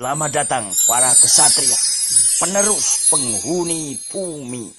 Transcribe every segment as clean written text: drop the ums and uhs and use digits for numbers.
Selamat datang para kesatria, penerus penghuni bumi.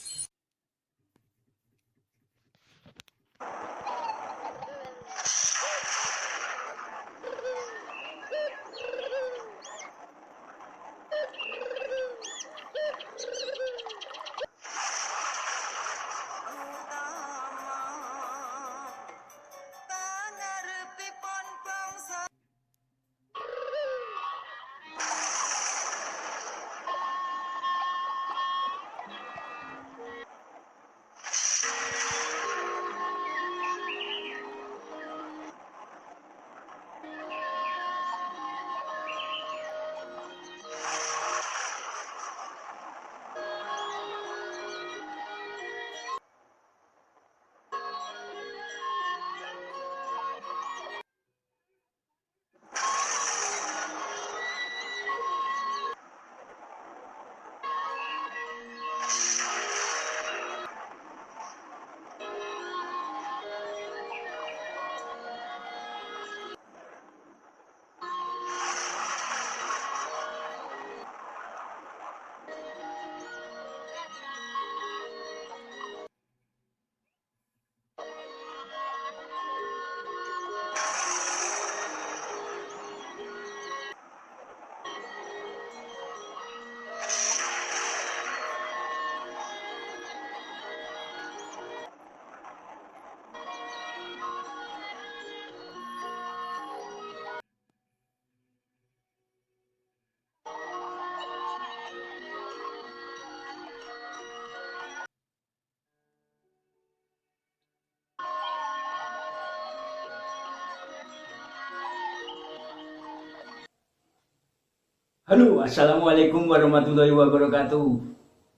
Halo, assalamualaikum warahmatullahi wabarakatuh.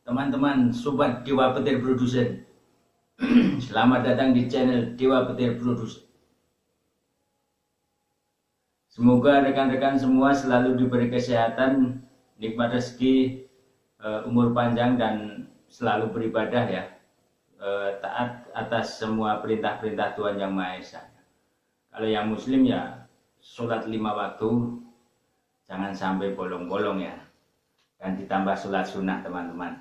Teman-teman, sobat Dewa Petir Production. Selamat datang di channel Dewa Petir Production. Semoga rekan-rekan semua selalu diberi kesehatan, nikmat rezeki, umur panjang dan selalu beribadah ya. Taat atas semua perintah-perintah Tuhan Yang Maha Esa. Kalau yang muslim ya sholat 5 waktu, jangan sampai bolong-bolong ya, dan ditambah sholat sunnah teman-teman.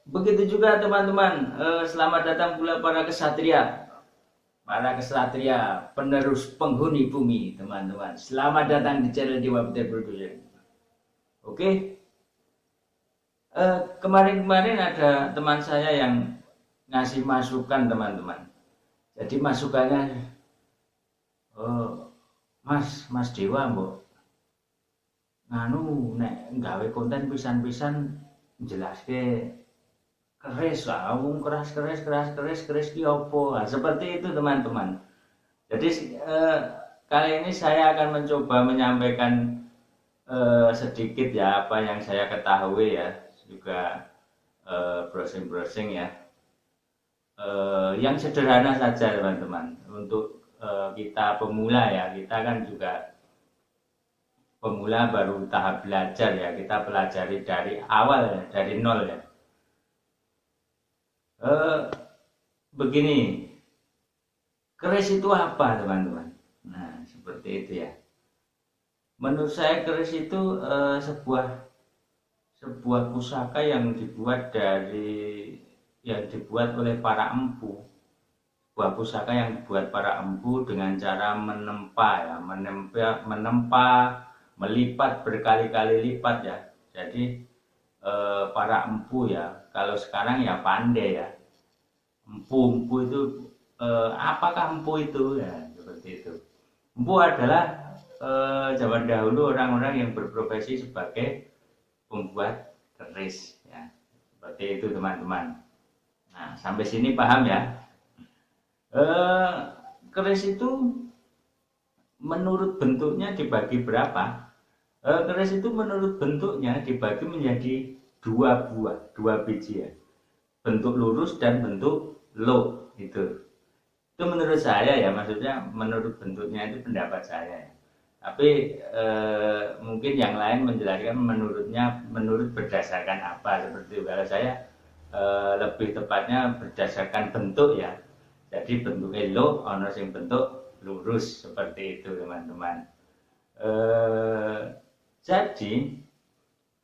Begitu juga teman-teman, selamat datang pula para kesatria, penerus penghuni bumi teman-teman. Selamat datang di channel Dewa Petir Production. Oke, kemarin ada teman saya yang ngasih masukan teman-teman. Jadi masukannya, Mas Dewa mbok nganu nek nggawe konten pisan-pisan jelaske keris lah, wong keras ki opo. Nah, seperti itu teman-teman. Jadi kali ini saya akan mencoba menyampaikan sedikit ya apa yang saya ketahui ya, juga browsing ya, yang sederhana saja teman-teman, untuk kita pemula ya, kita kan juga pemula, baru tahap belajar ya, kita pelajari dari awal ya, dari nol ya. Begini, keris itu apa teman-teman? Nah seperti itu ya. Menurut saya keris itu sebuah pusaka yang dibuat oleh para empu. Sebuah pusaka yang dibuat para empu dengan cara menempa, melipat berkali-kali lipat ya. Jadi para empu ya, kalau sekarang ya pandai ya. Empu itu apakah empu itu ya, seperti itu. Empu adalah zaman dahulu orang-orang yang berprofesi sebagai pembuat keris ya. Seperti itu teman-teman. Nah sampai sini paham ya. Keris itu menurut bentuknya dibagi berapa? Keris itu menurut bentuknya dibagi menjadi dua biji ya. Bentuk lurus dan bentuk low itu. Itu menurut saya ya, maksudnya menurut bentuknya itu pendapat saya ya. Tapi mungkin yang lain menjelaskan menurut berdasarkan apa, seperti itu. Kalau saya lebih tepatnya berdasarkan bentuk ya. Jadi bentuknya low, ono sing bentuk lurus, seperti itu teman-teman. Jadi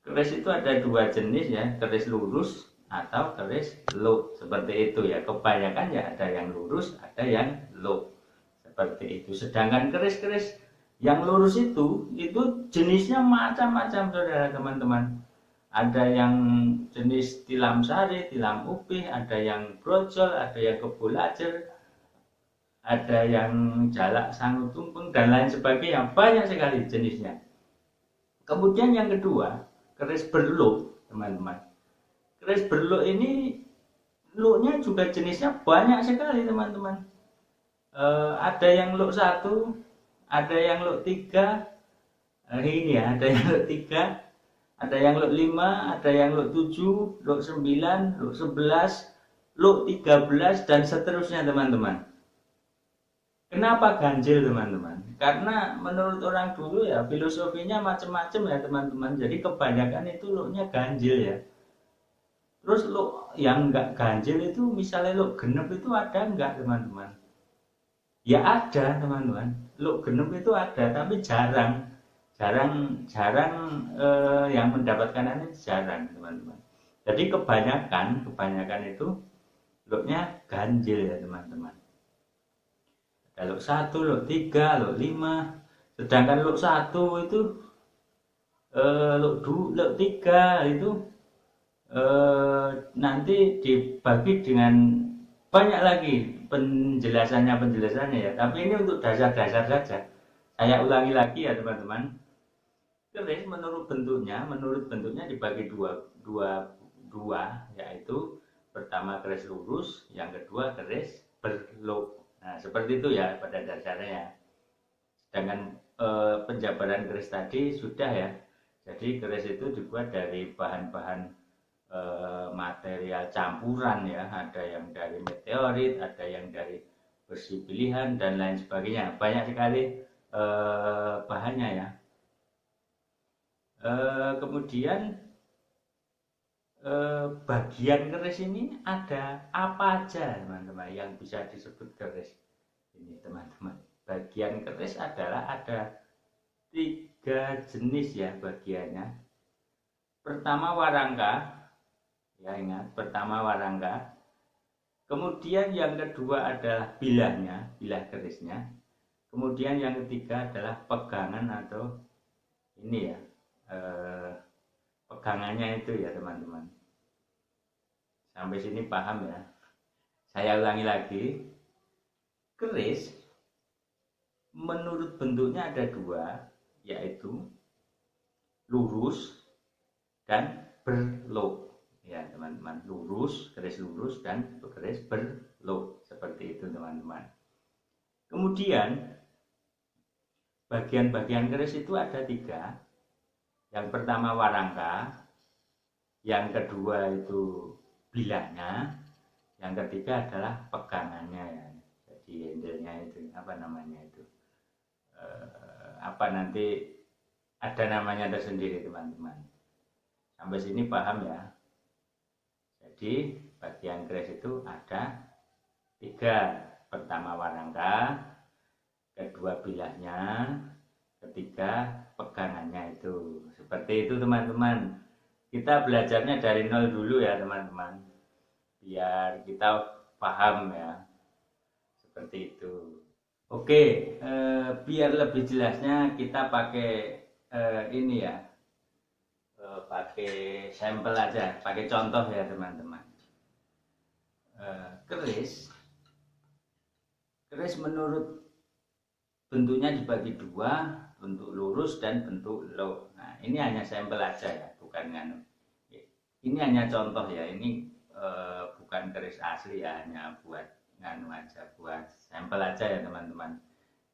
keris itu ada dua jenis ya, keris lurus atau keris lo, seperti itu ya. Kebanyakan ya ada yang lurus, ada yang lo, seperti itu. Sedangkan keris-keris yang lurus itu jenisnya macam-macam saudara teman-teman. Ada yang jenis tilam sari, tilam upih, ada yang brojol, ada yang kebulajer, ada yang jalak sangu tumpeng, dan lain sebagainya. Banyak sekali jenisnya. Kemudian yang kedua, keris berluk, teman-teman. Keris berluk ini, luknya juga jenisnya banyak sekali, teman-teman. Ada yang luk 1, ada yang luk 3, ini ya, ada yang luk 3, ada yang luk 5, ada yang luk 7, luk 9, luk 11, luk 13, dan seterusnya, teman-teman. Kenapa ganjil, teman-teman? Karena menurut orang dulu ya filosofinya macam-macam ya, teman-teman. Jadi kebanyakan itu luknya ganjil ya. Terus luk yang enggak ganjil itu, misalnya luk genep itu ada enggak, teman-teman? Ya ada, teman-teman. Luk genep itu ada, tapi jarang yang mendapatkan ini jarang, teman-teman. Jadi kebanyakan itu luknya ganjil ya, teman-teman. Ada luk 1, luk 3, luk 5. Sedangkan luk 1 itu luk 3 itu nanti dibagi dengan banyak lagi penjelasannya ya. Tapi ini untuk dasar-dasar saja. Saya ulangi lagi ya, teman-teman. Keris menurut bentuknya dibagi dua, yaitu pertama keris lurus, yang kedua keris berluk. Nah, seperti itu ya pada dasarnya. Sedangkan penjabaran keris tadi sudah ya. Jadi keris itu dibuat dari bahan-bahan material campuran ya. Ada yang dari meteorit, ada yang dari besi pilihan, dan lain sebagainya. Banyak sekali bahannya ya. Kemudian bagian keris ini ada apa aja, teman-teman, yang bisa disebut keris ini, teman-teman. Bagian keris adalah ada 3 jenis ya bagiannya. Pertama warangka, ya ingat, pertama warangka. Kemudian yang kedua adalah bilahnya, bilah kerisnya. Kemudian yang ketiga adalah pegangan atau ini ya, pegangannya itu ya, teman-teman. Sampai sini paham ya? Saya ulangi lagi. Keris menurut bentuknya ada 2, yaitu lurus dan berluk. Ya, teman-teman, keris lurus dan keris berluk. Seperti itu, teman-teman. Kemudian bagian-bagian keris itu ada 3. Yang pertama warangka, yang kedua itu bilahnya, yang ketiga adalah pegangannya ya. Jadi handle-nya itu apa namanya itu? Nanti ada namanya tersendiri, teman-teman. Sampai sini paham ya? Jadi bagian keris itu ada 3. Pertama warangka, kedua bilahnya, ketiga pegangannya itu. Seperti itu, teman-teman. Kita belajarnya dari nol dulu ya, teman-teman, biar kita paham ya. Seperti itu. Oke, biar lebih jelasnya kita pakai ini ya, pakai sampel aja, pakai contoh ya, teman-teman. Keris menurut bentuknya dibagi 2, bentuk lurus dan bentuk luk. Nah, ini hanya sampel aja ya, bukan nganu. Ini hanya contoh ya, ini bukan keris asli ya, hanya buat nganu aja, buat sampel aja ya, teman-teman.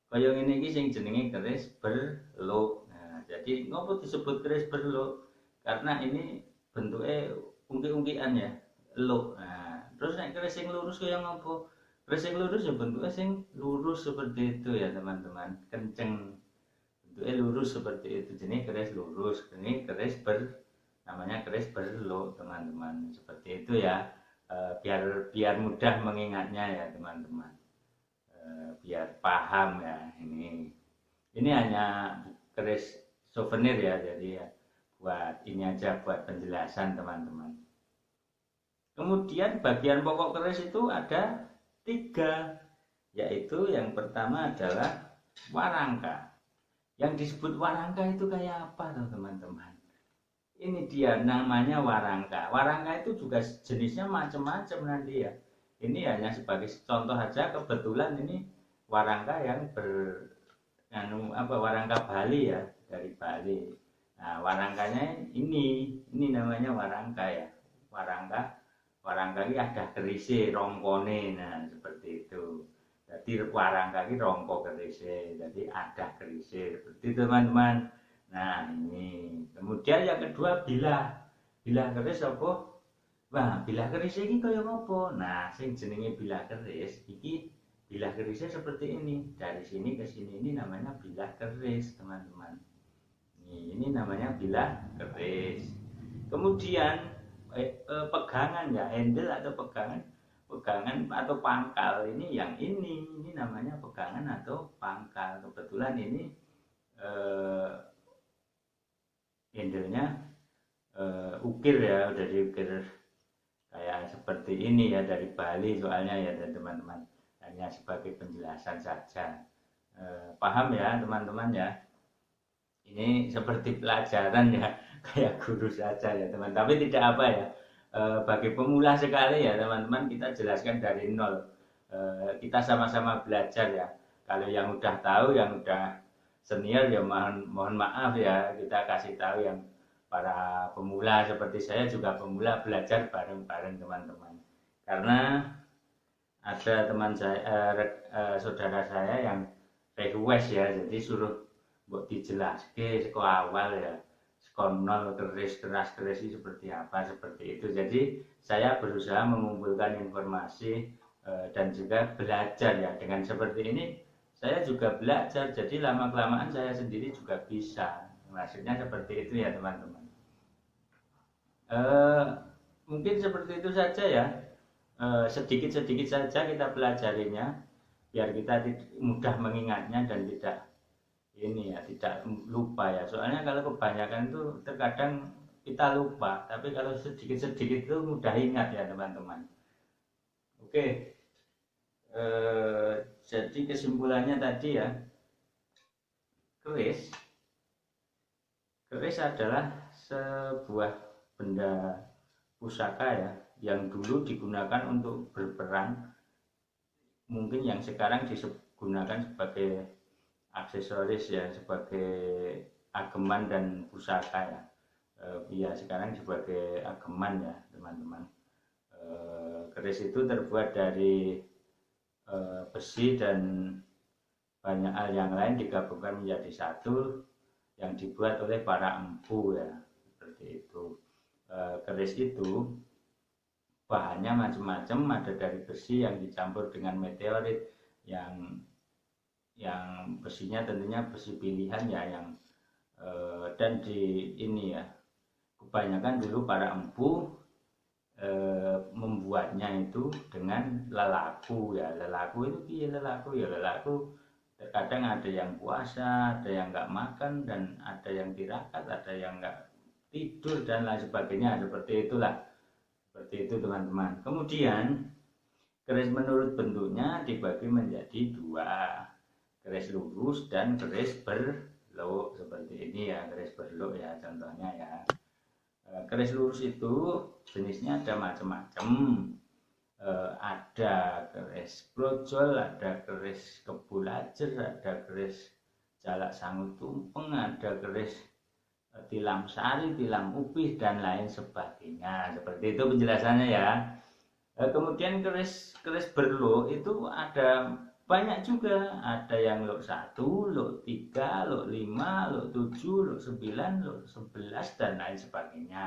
Kaya ngene iki sing jenenge keris berluk. Nah, jadi ngopo disebut keris berluk? Karena ini bentuknya ungkik-ungkikan ya, luk. Nah, terus nek keris sing lurus kaya ngopo? Keris sing lurus ya bentuknya sing lurus seperti itu ya, teman-teman. Kenceng. Bentuknya lurus seperti itu. Jadi keris lurus. Ini keris namanya keris berluk, teman-teman. Seperti itu ya. Biar mudah mengingatnya ya, teman-teman. Biar paham ya. Ini hanya keris souvenir ya, jadi ya buat ini aja, buat penjelasan teman-teman. Kemudian bagian pokok keris itu ada 3, yaitu yang pertama adalah warangka. Yang disebut warangka itu kayak apa teman-teman? Ini dia namanya warangka. Warangka itu juga jenisnya macam-macam nanti ya. Ini hanya sebagai contoh aja, kebetulan ini warangka yang warangka Bali ya, dari Bali. Nah, warangkanya ini namanya warangka ya. Warangka ini ada kerise, rongkone, nah seperti itu. Jadi warangka ini rongko kerise, jadi ada kerise, seperti itu teman-teman. Nah ini, kemudian yang kedua bilah keris apa? Wah, bilah keris ini kaya apa? Nah, sing jenenge bilah keris iki, bilah kerisnya seperti ini. Dari sini ke sini ini namanya bilah keris, teman-teman. Ini namanya bilah keris. Kemudian pegangan ya, handle atau pegangan atau pangkal ini namanya pegangan atau pangkal. Kebetulan ini handle-nya ukir ya, udah diukir kayak seperti ini ya, dari Bali soalnya ya teman-teman. Hanya sebagai penjelasan saja. Paham ya teman-teman ya? Ini seperti pelajaran ya, kayak guru saja ya teman. Tapi tidak apa ya, bagi pemula sekali ya teman-teman, kita jelaskan dari nol. Kita sama-sama belajar ya. Kalau yang udah tahu, yang udah senior ya mohon maaf ya, kita kasih tahu yang para pemula seperti saya juga pemula, belajar bareng-bareng teman-teman. Karena ada teman saya, saudara saya yang request ya, jadi suruh buat dijelaske seko awal ya, seko nol keris seperti apa, seperti itu. Jadi saya berusaha mengumpulkan informasi dan juga belajar ya. Dengan seperti ini saya juga belajar, jadi lama kelamaan saya sendiri juga bisa. Maksudnya seperti itu ya teman-teman. Mungkin seperti itu saja ya, sedikit-sedikit saja kita pelajarinya biar kita mudah mengingatnya dan tidak lupa ya. Soalnya kalau kebanyakan itu terkadang kita lupa, tapi kalau sedikit-sedikit itu mudah ingat ya teman-teman. Oke, jadi kesimpulannya tadi ya, keris adalah sebuah benda pusaka ya, yang dulu digunakan untuk berperang, mungkin yang sekarang digunakan sebagai aksesoris ya, sebagai ageman dan pusaka ya. Ya sekarang sebagai ageman ya teman-teman. Keris itu terbuat dari besi dan banyak hal yang lain digabungkan menjadi satu, yang dibuat oleh para empu ya, seperti itu. Keris itu bahannya macam-macam, ada dari besi yang dicampur dengan meteorit, yang besinya tentunya besi pilihan ya, yang dan di ini ya, kebanyakan dulu para empu membuatnya itu dengan lelaku ya. Lelaku itu piye lelaku ya? Lelaku terkadang ada yang puasa, ada yang nggak makan, dan ada yang tirakat, ada yang nggak tidur dan lain sebagainya, seperti itulah. Seperti itu teman-teman. Kemudian keris menurut bentuknya dibagi menjadi 2, keris lurus dan keris berlok, seperti ini ya, keris berlok ya contohnya ya. Keris lurus itu jenisnya ada macam-macam. Ada keris brojol, ada keris kebulajer, ada keris jalak sangu tumpeng, ada keris tilam sari, tilam upih, dan lain sebagainya. Seperti itu penjelasannya ya. Kemudian keris berlok itu ada banyak juga. Ada yang lok 1, lok 3, lok 5, lok 7, lok 9, lok 11, dan lain sebagainya.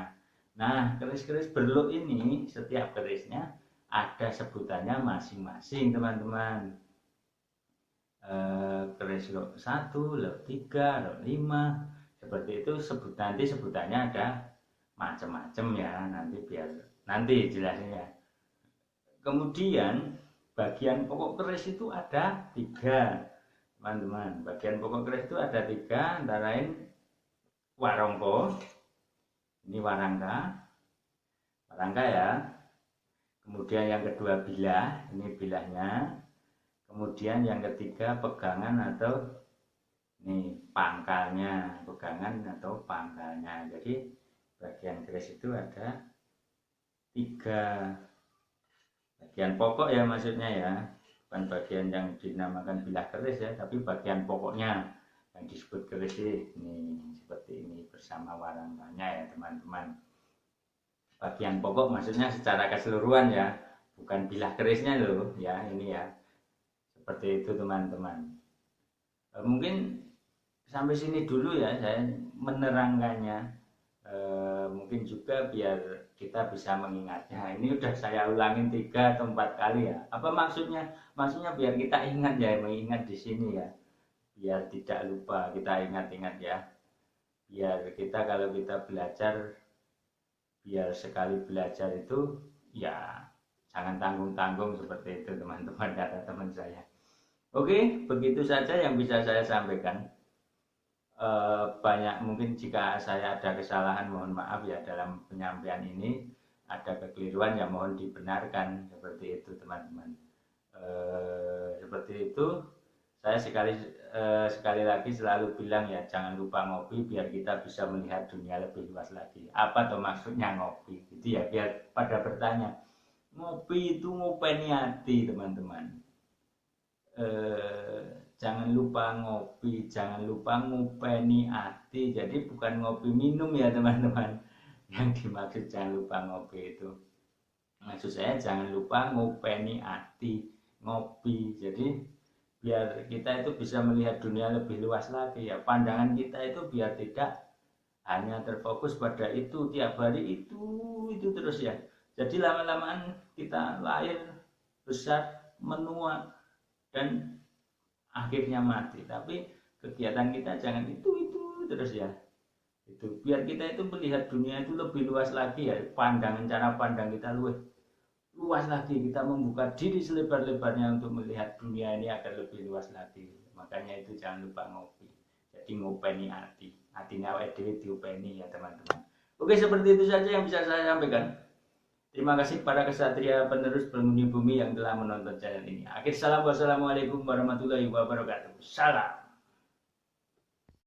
Nah, keris berlok ini setiap kerisnya ada sebutannya masing-masing teman-teman. Keris lok 1, lok 3, lok 5, seperti itu. Nanti sebutannya ada macam-macam ya, nanti jelasnya. Kemudian bagian pokok keris itu ada 3 teman-teman. Bagian pokok keris itu ada 3, antara lain warangka. Ini warangka ya. Kemudian yang kedua bilah, ini bilahnya. Kemudian yang ketiga pegangan atau ini pangkalnya, pegangan atau pangkalnya. Jadi bagian keris itu ada 3 bagian pokok ya, maksudnya ya, bukan bagian yang dinamakan bilah keris ya, tapi bagian pokoknya yang disebut keris ini seperti ini bersama warangkanya ya teman-teman. Bagian pokok maksudnya secara keseluruhan ya, bukan bilah kerisnya loh ya, ini ya, seperti itu teman-teman. Mungkin sampai sini dulu ya saya menerangkannya. Mungkin juga biar kita bisa mengingatnya. Ini udah saya ulangin 3 atau 4 kali ya. Apa maksudnya? Maksudnya biar kita ingat ya, mengingat di sini ya, biar tidak lupa, kita ingat-ingat ya. Biar kita kalau kita belajar, biar sekali belajar itu ya jangan tanggung-tanggung seperti itu teman-teman, kata teman saya. Oke, begitu saja yang bisa saya sampaikan. Banyak mungkin jika saya ada kesalahan mohon maaf ya dalam penyampaian ini, ada kekeliruan ya mohon dibenarkan, seperti itu teman-teman. Seperti itu saya sekali lagi selalu bilang ya, jangan lupa ngopi biar kita bisa melihat dunia lebih luas lagi. Apa tuh maksudnya ngopi gitu ya, biar pada bertanya, ngopi itu ngopeni hati teman-teman. Jangan lupa ngopi, jangan lupa ngupeni hati. Jadi bukan ngopi minum ya teman-teman. Yang dimaksud jangan lupa ngopi itu, maksud saya jangan lupa ngupeni hati, ngopi. Jadi biar kita itu bisa melihat dunia lebih luas lagi ya. Pandangan kita itu biar tidak hanya terfokus pada itu, tiap hari itu terus ya. Jadi lama-lamaan kita lahir, besar, menua, dan akhirnya mati. Tapi kegiatan kita jangan itu terus ya. Itu biar kita itu melihat dunia itu lebih luas lagi ya. Pandangan, cara pandang kita lebih luas lagi. Kita membuka diri selebar-lebarnya untuk melihat dunia ini agar lebih luas lagi. Makanya itu jangan lupa ngopi. Jadi ngopeni hati. Hatinya awake dhewe diopeni ya teman-teman. Oke, seperti itu saja yang bisa saya sampaikan. Terima kasih para kesatria penerus penghuni bumi yang telah menonton channel ini. Akhir salam, wassalamualaikum warahmatullahi wabarakatuh. Salam.